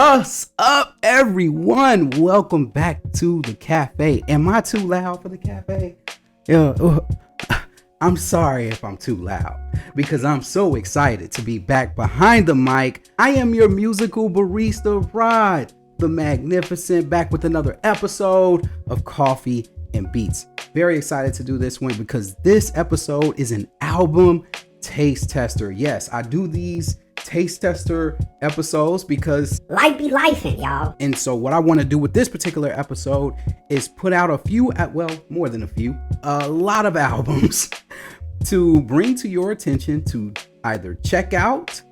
What's up, everyone? Welcome back to the cafe. Am I too loud for the cafe? Yeah, I'm sorry if I'm too loud because I'm so excited to be back behind the mic. I am your musical barista, Rod, the Magnificent, back with another episode of Coffee and Beats. Very excited to do this one because this episode is an album taste tester. Yes, I do these taste tester episodes because life be lifing, y'all. And so what I want to do with this particular episode is put out a few, more than a lot of albums to bring to your attention to either check out,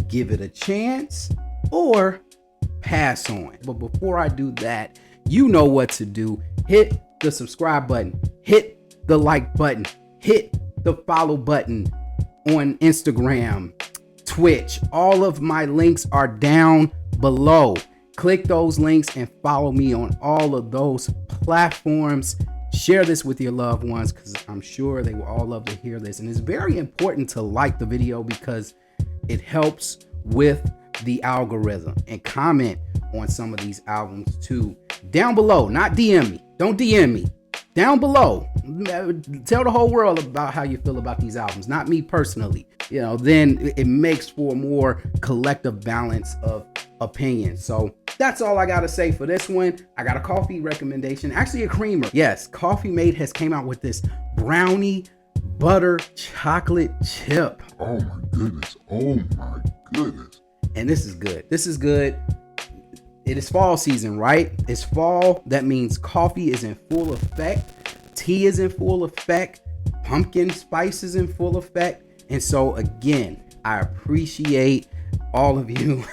give it a chance, or pass on. But before I do that, you know what to do. Hit the subscribe button, hit the like button, hit the follow button on Instagram, Twitch. All of my links are down below. Click those links and follow me on all of those platforms. Share this with your loved ones because I'm sure they will all love to hear this. And it's very important to like the video because it helps with the algorithm, and comment on some of these albums too. Down below, not DM me. Don't DM me. Down below, tell the whole world about how you feel about these albums, not me personally. You know, then it makes for a more collective balance of opinion. So that's all I got to say for this one. I got a coffee recommendation, actually a creamer. Yes, Coffee Mate has came out with this brownie butter chocolate chip. Oh my goodness. Oh my goodness. And this is good. This is good. It is fall season, right? It's fall. That means coffee is in full effect. Tea is in full effect. Pumpkin spice is in full effect. And so again, I appreciate all of you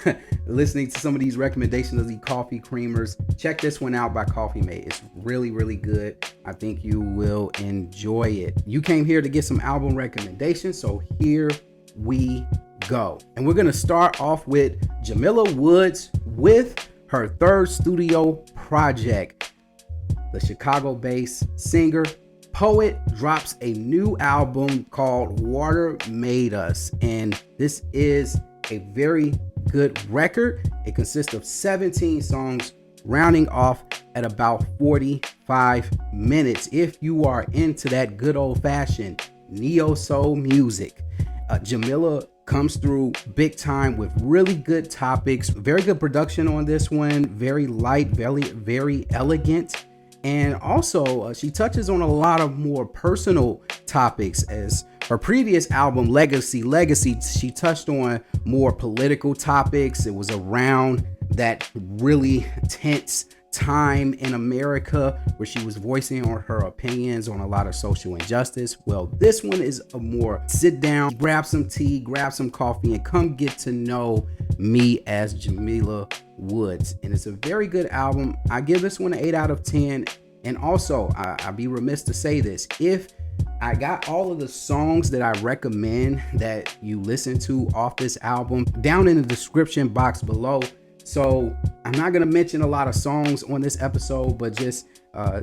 listening to some of these recommendations of the coffee creamers. Check this one out by Coffee Mate. It's really, really good. I think you will enjoy it. You came here to get some album recommendations, so here we go. And we're gonna start off with Jamila Woods with her third studio project. The Chicago-based singer poet drops a new album called Water Made Us, and this is a very good record. It consists of 17 songs, rounding off at about 45 minutes. If you are into that good old-fashioned neo soul music, Jamila comes through big time with really good topics. Very good production on this one. Very light, very elegant. And also she touches on a lot of more personal topics. As her previous album, Legacy, she touched on more political topics. It was around that really tense time in America where she was voicing on her opinions on a lot of social injustice. Well, this one is a more sit down, grab some tea, grab some coffee, and come get to know me as Jamila Woods. And it's a very good album. I give this one an 8 out of 10. And also, I'd be remiss to say this. If I got all of the songs that I recommend that you listen to off this album down in the description box below. So I'm not going to mention a lot of songs on this episode, but just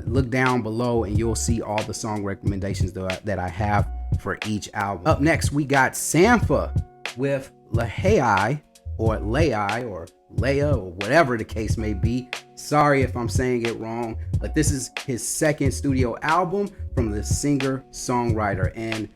look down below and you'll see all the song recommendations that I have for each album. Up next, we got Sampha with Lahai or Leia or whatever the case may be. Sorry if I'm saying it wrong, but this is his second studio album from the singer-songwriter. And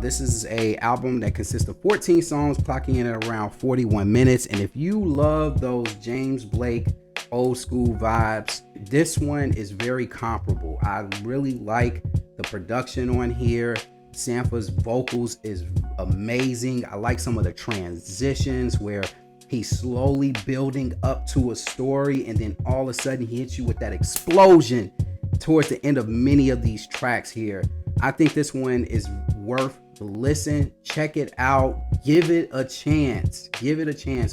this is a album that consists of 14 songs, clocking in at around 41 minutes. And if you love those James Blake old school vibes, this one is very comparable. I really like the production on here. Sampha's vocals is amazing. I like some of the transitions where he's slowly building up to a story, and then all of a sudden he hits you with that explosion towards the end of many of these tracks here. I think this one is worth the listen. Check it out. Give it a chance.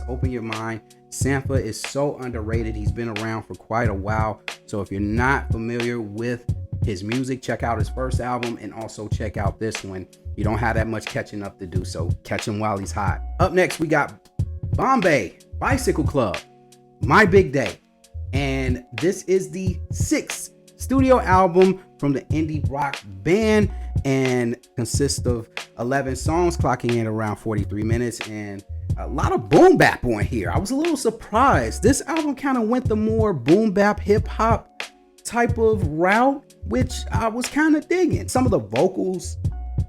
Open your mind. Sampha is so underrated. He's been around for quite a while. So if you're not familiar with his music, check out his first album and also check out this one. You don't have that much catching up to do, so catch him while he's hot. Up next, we got Bombay Bicycle Club, My Big Day. And this is the 6th studio album from the indie rock band and consists of 11 songs, clocking in around 43 minutes. And a lot of boom bap on here. I was a little surprised. This album kind of went the more boom bap hip hop type of route, which I was kind of digging. Some of the vocals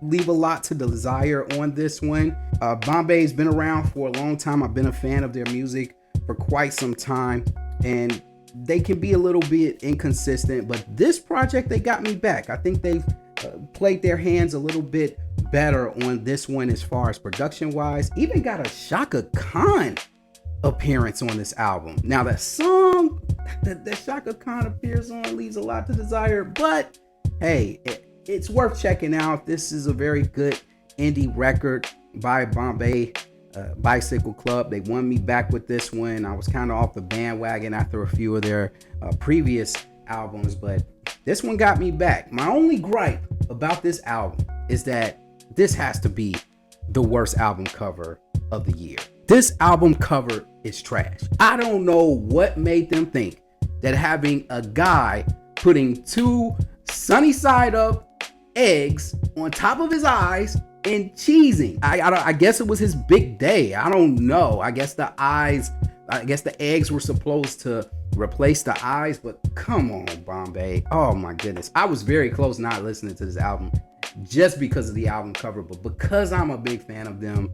leave a lot to desire on this one. Bombay's been around for a long time. I've been a fan of their music for quite some time, and they can be a little bit inconsistent, but this project, they got me back. I think they've played their hands a little bit better on this one as far as production wise. Even got a Shaka Khan appearance on this album. Now that song that Shaka Khan appears on leaves a lot to desire, but hey, it's worth checking out. This is a very good indie record by Bombay Bicycle Club. They won me back with this one. I was kind of off the bandwagon after a few of their previous albums, but this one got me back. My only gripe about this album is that this has to be the worst album cover of the year. This album cover is trash. I don't know what made them think that having a guy putting 2 sunny side up eggs on top of his eyes and cheesing. I guess it was his big day. I don't know. I guess the eggs were supposed to replace the eyes, but come on, Bombay. Oh my goodness. I was very close not listening to this album just because of the album cover, but because I'm a big fan of them,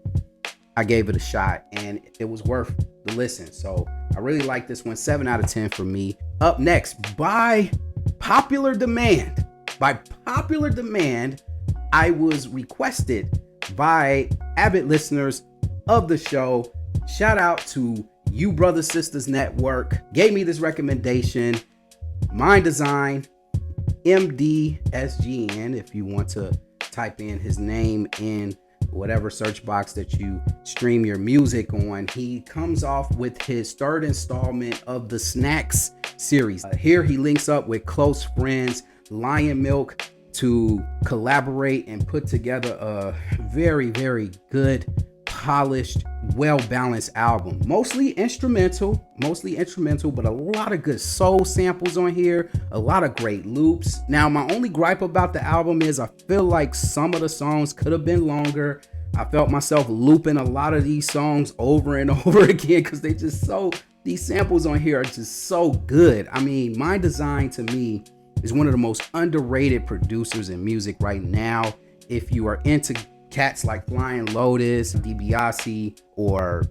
I gave it a shot and it was worth the listen. So I really like this one. 7 out of 10 for me. Up next, by popular demand, I was requested by avid listeners of the show. Shout out to You Brothers Sisters Network. Gave me this recommendation. Mind Design, MNDSGN, if you want to type in his name in whatever search box that you stream your music on. He comes off with his 3rd installment of the Snaxxx series. Here he links up with close friends Lion Milk to collaborate and put together a very, very good, polished, well-balanced album. Mostly instrumental, but a lot of good soul samples on here, a lot of great loops. Now, my only gripe about the album is I feel like some of the songs could have been longer. I felt myself looping a lot of these songs over and over again because these samples on here are just so good. I mean, Mind Design to me is one of the most underrated producers in music right now. If you are into cats like Flying Lotus, DiBiase, or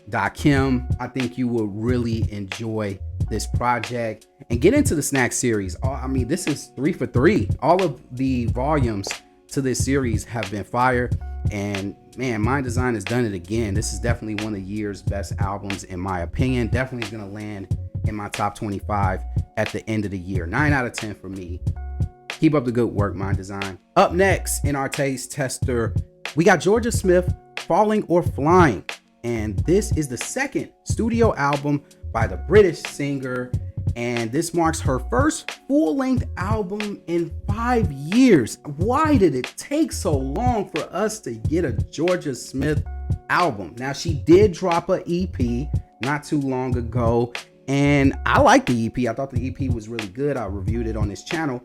Dakim, I think you will really enjoy this project and get into the Snaxxx series. I mean, this is 3 for 3. All of the volumes to this series have been fire, and man, Mind Design has done it again. This is definitely one of the year's best albums in my opinion. Definitely gonna land in my top 25 at the end of the year. 9 out of 10 for me. Keep up the good work, Mind Design. Up next in our taste tester, we got Jorja Smith, Falling or Flying. And this is the 2nd studio album by the British singer. And this marks her first full-length album in 5 years. Why did it take so long for us to get a Jorja Smith album? Now, she did drop an EP not too long ago, and I like the EP. I thought the EP was really good. I reviewed it on this channel.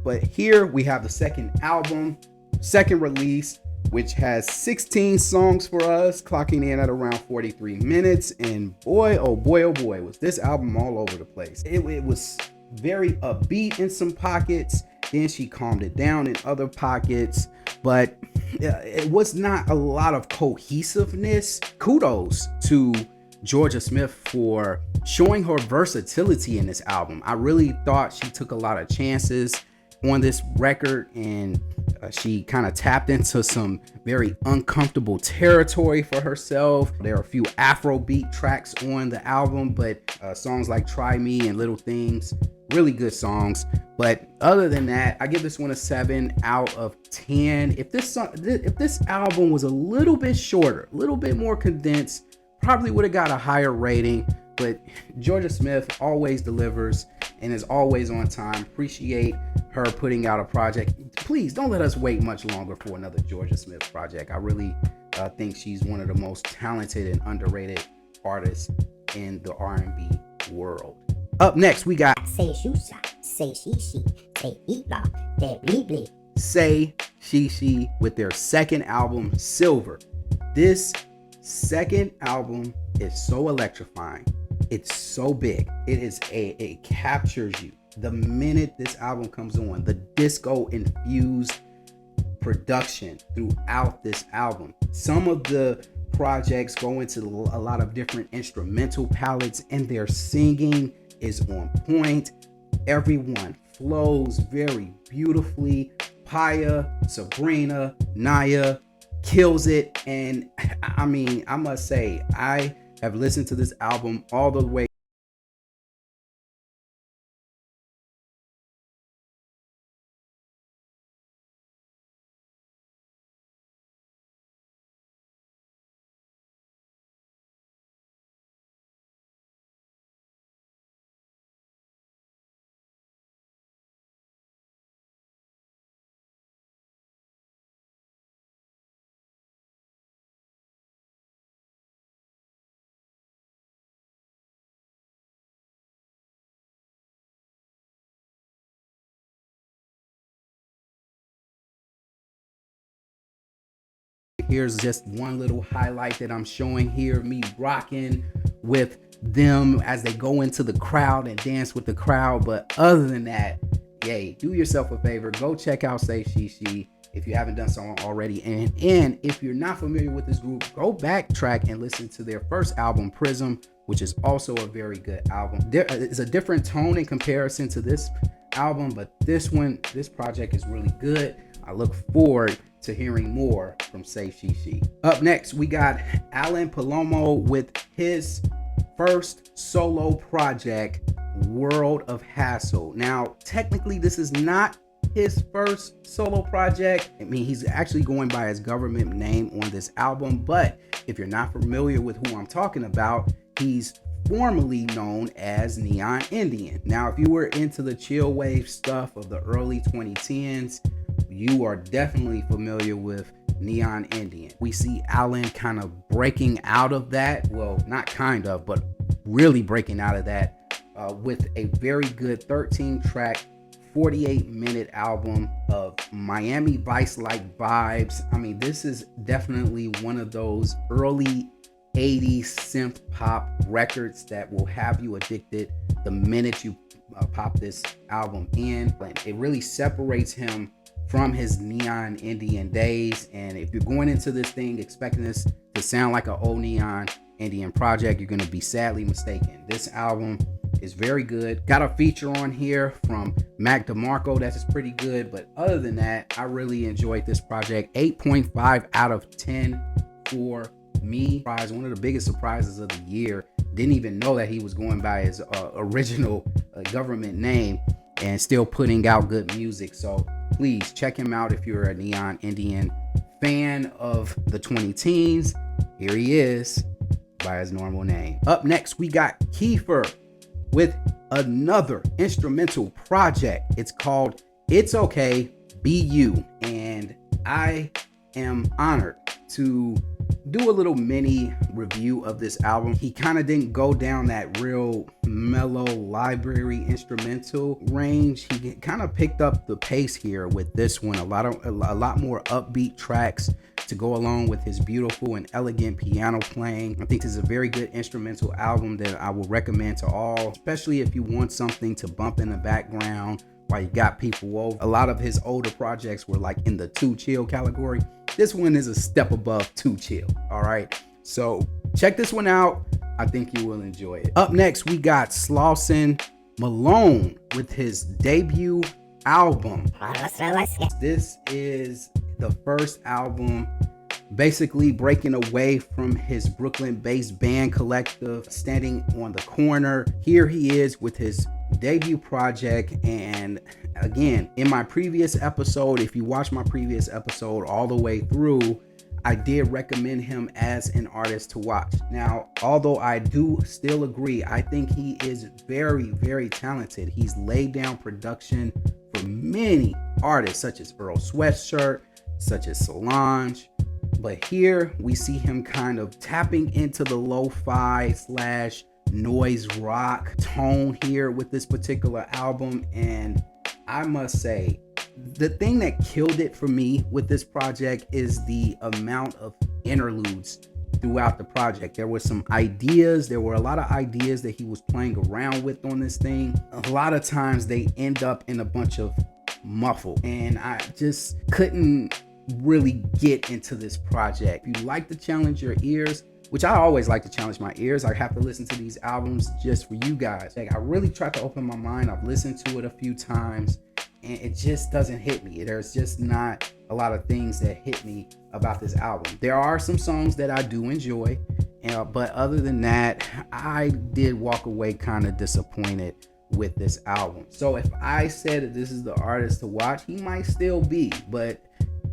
But here we have the 2nd album, 2nd release, which has 16 songs for us, clocking in at around 43 minutes. And boy, oh boy, was this album all over the place. It was very upbeat in some pockets. Then she calmed it down in other pockets. But it was not a lot of cohesiveness. Kudos to Jorja Smith for showing her versatility in this album. I really thought she took a lot of chances on this record, and she kind of tapped into some very uncomfortable territory for herself. There are a few Afrobeat tracks on the album, but songs like Try Me and Little Things, really good songs. But other than that, I give this one a 7 out of 10. If this album was a little bit shorter, a little bit more condensed, probably would have got a higher rating. But Jorja Smith always delivers and is always on time. Appreciate her putting out a project. Please don't let us wait much longer for another Jorja Smith project. I really think she's one of the most talented and underrated artists in the R&B world. Up next, we got Say Shusha, Say Shishi, Say Ila, Say Bli Say Shishi with their 2nd album, Silver. This Second album is so electrifying. It's so big. It captures you. The minute this album comes on, the disco infused production throughout this album. Some of the projects go into a lot of different instrumental palettes, and their singing is on point. Everyone flows very beautifully. Paya, Sabrina, Naya kills it. And I mean, I must say, I have listened to this album all the way. Here's just one little highlight that I'm showing here, me rocking with them as they go into the crowd and dance with the crowd. But other than that, yay, do yourself a favor, go check out Say She She if you haven't done so already. And if you're not familiar with this group, go backtrack and listen to their first album, Prism, which is also a very good album. There is a different tone in comparison to this album, but this project is really good. I look forward to hearing more from Say She She. Up next, we got Alan Palomo with his first solo project, World of Hassle. Now, technically, this is not his first solo project. I mean, he's actually going by his government name on this album, but if you're not familiar with who I'm talking about, he's formerly known as Neon Indian. Now, if you were into the chill wave stuff of the early 2010s, you are definitely familiar with Neon Indian. We see Alan kind of breaking out of that. Well, not kind of, but really breaking out of that with a very good 13-track, 48-minute album of Miami Vice-like vibes. I mean, this is definitely one of those early 80s synth pop records that will have you addicted the minute you pop this album in. It really separates him from his Neon Indian days. And if you're going into this thing expecting this to sound like an old Neon Indian project, you're going to be sadly mistaken. This album is very good. Got a feature on here from Mac DeMarco that's pretty good, but other than that, I really enjoyed this project. 8.5 out of 10 for me. One of the biggest surprises of the year. Didn't even know that he was going by his original government name and still putting out good music. So please check him out if you're a Neon Indian fan of the 2010s. Here he is by his normal name. Up next, we got Kiefer with another instrumental project. It's called It's Okay, Be You. And I am honored to do a little mini review of this album. He kind of didn't go down that real mellow library instrumental range. He kind of picked up the pace here with this one. A lot more upbeat tracks to go along with his beautiful and elegant piano playing. I think this is a very good instrumental album that I will recommend to all, especially if you want something to bump in the background while you got people over. A lot of his older projects were like in the too chill category. This one is a step above too chill. All right, so check this one out. I think you will enjoy it. Up next, we got Slauson Malone with his debut album. This is the first album basically breaking away from his Brooklyn-based band collective, Standing on the Corner. Here he is with his debut project. And again, in my previous episode, if you watch my previous episode all the way through, I did recommend him as an artist to watch. Now, although I do still agree, I think he is very, very talented. He's laid down production for many artists such as Earl Sweatshirt, such as Solange. But here we see him kind of tapping into the lo-fi / noise rock tone here with this particular album. And I must say, the thing that killed it for me with this project is the amount of interludes throughout the project. There were some ideas. There were a lot of ideas that he was playing around with on this thing. A lot of times they end up in a bunch of muffle, and I just couldn't really get into this project. If you like to challenge your ears, which I always like to challenge my ears, I have to listen to these albums just for you guys. Like, I really try to open my mind. I've listened to it a few times and it just doesn't hit me. There's just not a lot of things that hit me about this album. There are some songs that I do enjoy, but other than that, I did walk away kind of disappointed with this album. So if I said that this is the artist to watch, he might still be, but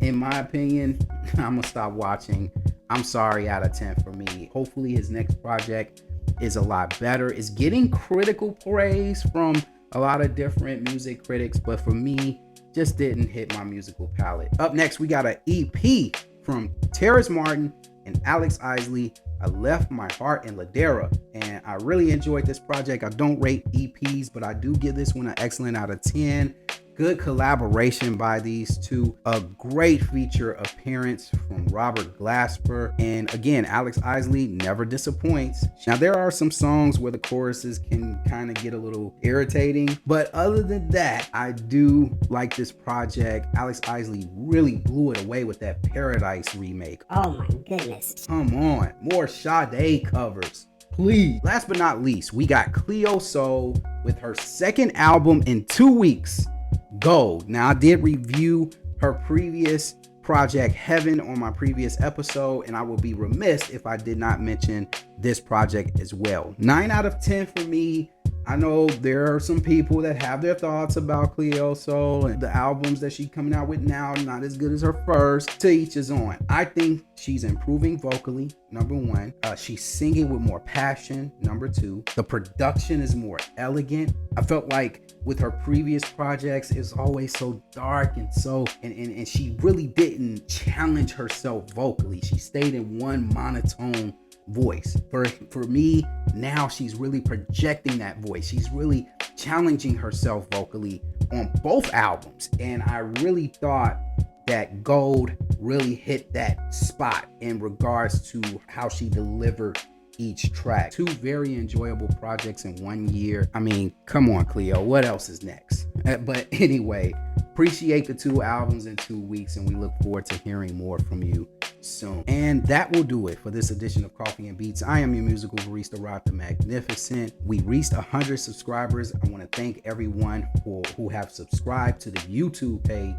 in my opinion, I'm gonna stop watching. I'm sorry, out of 10 for me. Hopefully his next project is a lot better. It's getting critical praise from a lot of different music critics, but for me, just didn't hit my musical palette. Up next, we got an EP from Terrace Martin and Alex Isley. I Left My Heart in Ladera, and I really enjoyed this project. I don't rate EPs, but I do give this one an excellent out of 10. Good collaboration by these two. A great feature appearance from Robert Glasper. And again, Alex Isley never disappoints. Now, there are some songs where the choruses can kind of get a little irritating, but other than that, I do like this project. Alex Isley really blew it away with that Paradise remake. Oh my goodness. Come on, more Sade covers, please. Last but not least, we got Cleo Sol with her second album in 2 weeks, Gold. Now, I did review her previous project, Heaven, on my previous episode, and I will be remiss if I did not mention this project as well. 9 out of 10 for me. I know there are some people that have their thoughts about Cleo Sol and the albums that she's coming out with now, not as good as her first. To each his own. I think she's improving vocally, number one. She's singing with more passion, number two. The production is more elegant. I felt like with her previous projects, it's always so dark and and she really didn't challenge herself vocally. She stayed in one monotone voice. For me, now she's really projecting that voice. She's really challenging herself vocally on both albums, and I really thought that Gold really hit that spot in regards to how she delivered each track. 2 very enjoyable projects in 1 year. I mean, come on, Cleo, what else is next? But anyway, appreciate the 2 albums in 2 weeks, and we look forward to hearing more from you soon. And that will do it for this edition of Coffee and Beats. I am your musical barista, Rob the Magnificent. We reached 100 subscribers. I want to thank everyone who have subscribed to the YouTube page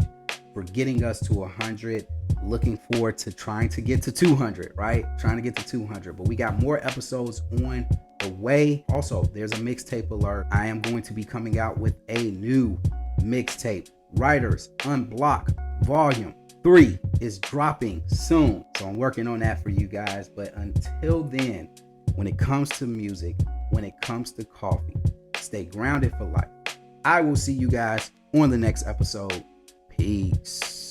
for getting us to 100. Looking forward to trying to get to 200, right? Trying to get to 200, but we got more episodes on the way. Also, there's a mixtape alert. I am going to be coming out with a new mixtape. Writers Unblock Volume 3 is dropping soon. So I'm working on that for you guys. But until then, when it comes to music, when it comes to coffee, stay grounded for life. I will see you guys on the next episode. Peace.